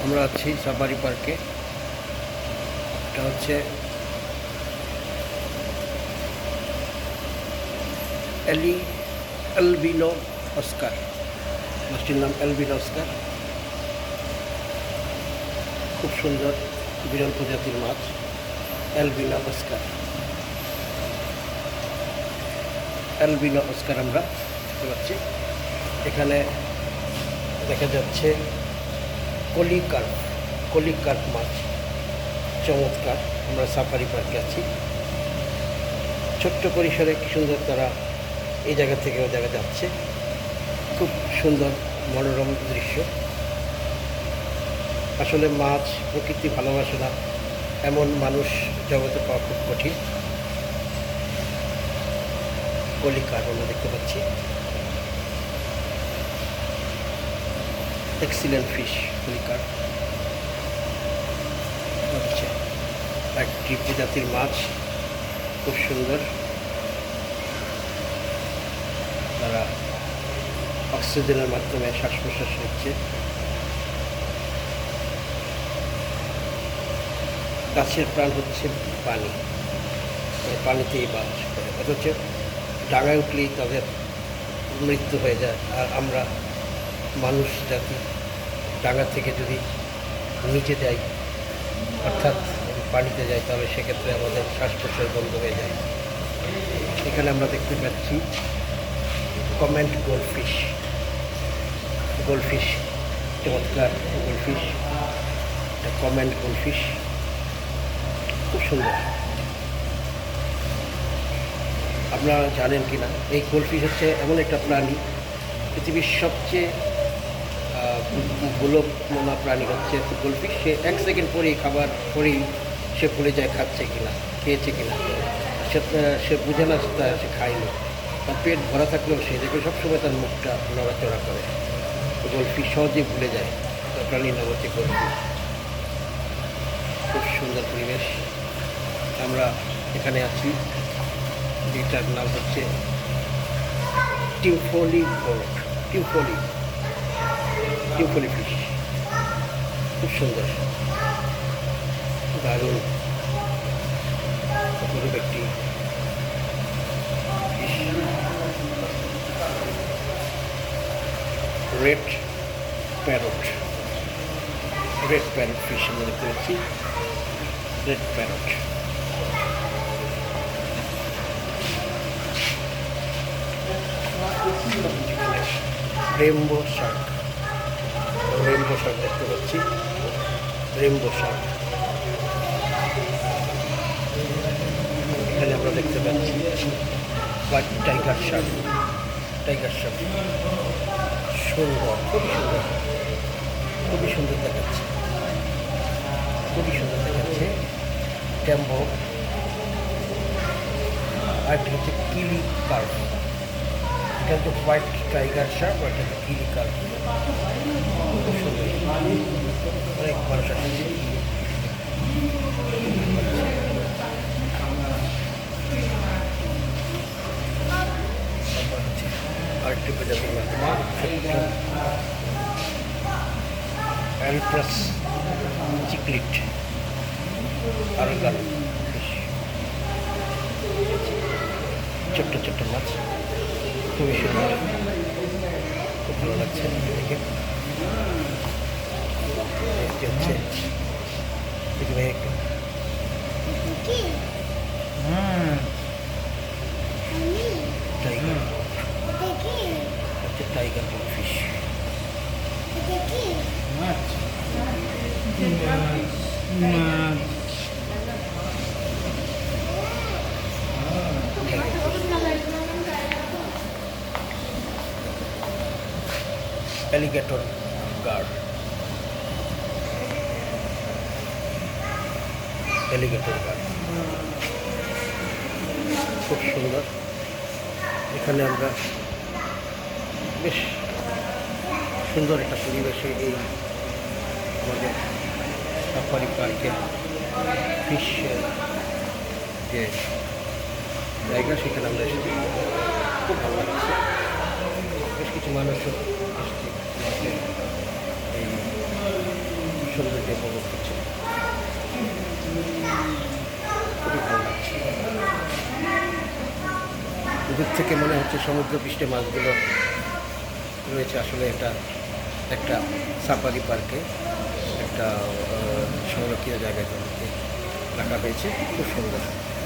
আমরা আছি সাফারি পার্কে। এটা হচ্ছে অ্যালবিনো অস্কার, মাছটির নাম অ্যালবিনো অস্কার। খুব সুন্দর বিরল প্রজাতির মাছ অ্যালবিনো অস্কার। অ্যালবিনো অস্কার আমরা দেখতে পাচ্ছি। এখানে দেখা যাচ্ছে কলিকার্প মাছ, চমৎকার। আমরা সাফারি পার্কে আছি। ছোট্ট পরিসরে কি সুন্দর তারা এই জায়গা থেকেও দেখা যাচ্ছে। খুব সুন্দর মনোরম দৃশ্য। আসলে মাছ প্রকৃতি ভালোবাসে না এমন মানুষ জগতে পাওয়া খুব কঠিন। কলিকার্প আমরা দেখতে পাচ্ছি। Excellent fish calico carp. আচ্ছা, একটি প্রজাতির মাছ, খুব সুন্দর। তারা অক্সিজেনের মাধ্যমে শ্বাস প্রশ্বাস নিচ্ছে। গাছের প্রাণ হচ্ছে পানি, পানিতেই বাস করে, অথচ ডাঙায় উঠলেই তাদের মৃত্যু হয়ে যায়। আর আমরা মানুষ জাতি ডাঙা থেকে যদি নিচে যাই, অর্থাৎ পানিতে যাই, তাহলে সেক্ষেত্রে আমাদের শ্বাস প্রশ্বাস বন্ধ হয়ে যায়। এখানে আমরা দেখতে পাচ্ছি কমেন্ট গোল্ডফিশ, চমৎকার গোল্ডফিশ। এটা কমেন্ট গোল্ডফিশ, খুব সুন্দর। আপনারা জানেন কি না, এই গোল্ডফিশ হচ্ছে এমন একটা প্রাণী, পৃথিবীর সবচেয়ে গোলকমনা প্রাণী হচ্ছে গোল্ডফিশ। সে 1 সেকেন্ড পরেই খাবার পরেই সে ভুলে যায় খাচ্ছে কিনা, খেয়েছে কিনা। সে বুঝে না সে খায়নি। তার পেট ভরা থাকলেও সে দেখবে সবসময় তার মুখটা নড়াচড়া করে। গোল্ডফিশ সহজেই ভুলে যায় তার প্রাণীর নাম হচ্ছে গোল্ডফিশ। খুব সুন্দর পরিবেশ। আমরা এখানে আছি, যেটার নাম হচ্ছে টিউফলি ফিশ। খুব সুন্দর, দারুণ অপরূপ একটি ফিশ। রেড প্যারট ফিশ আমরা দেখতে পাচ্ছি। রেড প্যারট, রেইনবো শার্ক দেখতে পাচ্ছি। রেইনবো শার্ক এখানে আমরা দেখতে পাচ্ছি। হোয়াইট টাইগার শার্ক সুন্দর, খুবই সুন্দর দেখাচ্ছে। ট্যাম্বো। আর এটা হচ্ছে কিলি কার্প। এটা হচ্ছে হোয়াইট টাইগার শার্ক, আর এটা হচ্ছে কিলি কার্প। খুব সুন্দর, অনেক মানুষ আসছে। আরেকটি প্রজাতির অ্যালপ্রাস চিকলিট আরগান ফিশ। ছোট্ট মাছ, খুবই সুন্দর, খুব ভালো লাগছে দেখে। এটি হচ্ছে টাইগার ফিশ। অ্যালিগেটর গার্ড, খুব সুন্দর। এখানে আমরা বেশ সুন্দর একটা পরিবেশে এই আমাদের সাফারি পার্কের ফিশ যে জায়গা, সেখানে আমরা এসেছি। খুব ভালো লাগছে। বেশ কিছু মানুষও এসছে এই দূর থেকে মনে হচ্ছে সমুদ্রপৃষ্ঠে মাছগুলো রয়েছে। আসলে এটা একটা সাফারি পার্কে একটা সংরক্ষিত জায়গায় রাখা হয়েছে, খুব সুন্দর।